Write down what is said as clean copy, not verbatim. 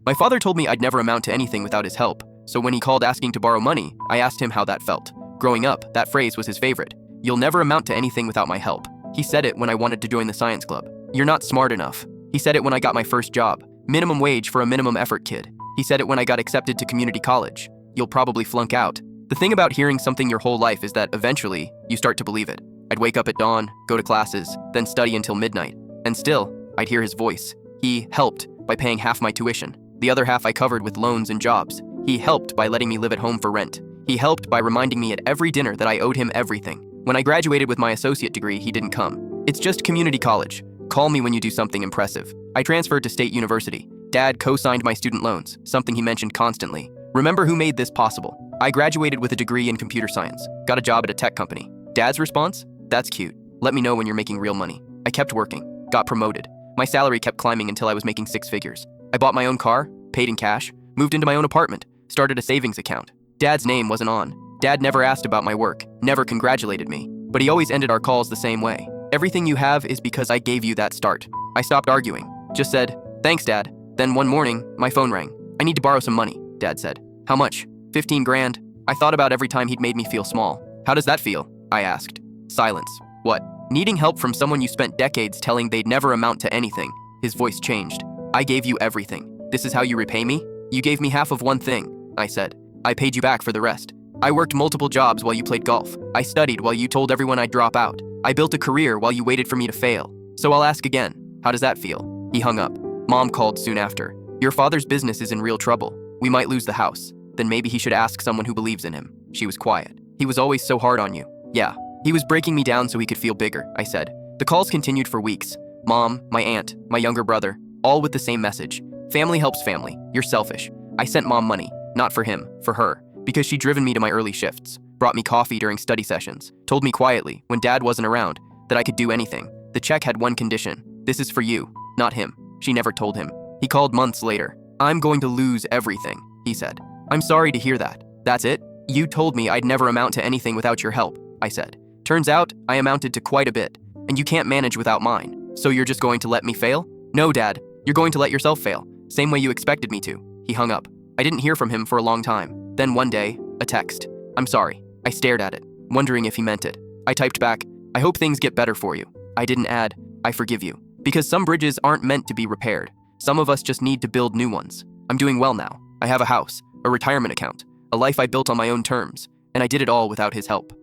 My father told me I'd never amount to anything without his help, so when he called asking to borrow money, I asked him how that felt. Growing up, that phrase was his favorite. You'll never amount to anything without my help. He said it when I wanted to join the science club. You're not smart enough. He said it when I got my first job. Minimum wage for a minimum effort kid. He said it when I got accepted to community college. You'll probably flunk out. The thing about hearing something your whole life is that eventually, you start to believe it. I'd wake up at dawn, go to classes, then study until midnight. And still, I'd hear his voice. He helped by paying half my tuition. The other half I covered with loans and jobs. He helped by letting me live at home for rent. He helped by reminding me at every dinner that I owed him everything. When I graduated with my associate degree, he didn't come. It's just community college. Call me when you do something impressive. I transferred to State University. Dad co-signed my student loans, something he mentioned constantly. Remember who made this possible? I graduated with a degree in computer science, got a job at a tech company. Dad's response? That's cute. Let me know when you're making real money. I kept working, got promoted. My salary kept climbing until I was making 6 figures. I bought my own car, paid in cash, moved into my own apartment, started a savings account. Dad's name wasn't on. Dad never asked about my work, never congratulated me, but he always ended our calls the same way. Everything you have is because I gave you that start. I stopped arguing, just said, thanks, Dad. Then one morning, my phone rang. I need to borrow some money, Dad said. How much? 15 grand. I thought about every time he'd made me feel small. How does that feel? I asked. Silence. What? Needing help from someone you spent decades telling they'd never amount to anything. His voice changed. I gave you everything. This is how you repay me? You gave me half of one thing, I said. I paid you back for the rest. I worked multiple jobs while you played golf. I studied while you told everyone I'd drop out. I built a career while you waited for me to fail. So I'll ask again, how does that feel? He hung up. Mom called soon after. Your father's business is in real trouble. We might lose the house. Then maybe he should ask someone who believes in him. She was quiet. He was always so hard on you. Yeah. He was breaking me down so he could feel bigger, I said. The calls continued for weeks. Mom, my aunt, my younger brother, all with the same message. Family helps family. You're selfish. I sent Mom money, not for him, for her, because she'd driven me to my early shifts, brought me coffee during study sessions, told me quietly, when Dad wasn't around, that I could do anything. The check had one condition. This is for you, not him. She never told him. He called months later. I'm going to lose everything, he said. I'm sorry to hear that. That's it? You told me I'd never amount to anything without your help, I said. Turns out, I amounted to quite a bit, and you can't manage without mine. So you're just going to let me fail? No, Dad. You're going to let yourself fail. Same way you expected me to. He hung up. I didn't hear from him for a long time. Then one day, a text. I'm sorry. I stared at it, wondering if he meant it. I typed back, I hope things get better for you. I didn't add, I forgive you. Because some bridges aren't meant to be repaired. Some of us just need to build new ones. I'm doing well now. I have a house, a retirement account, a life I built on my own terms, and I did it all without his help.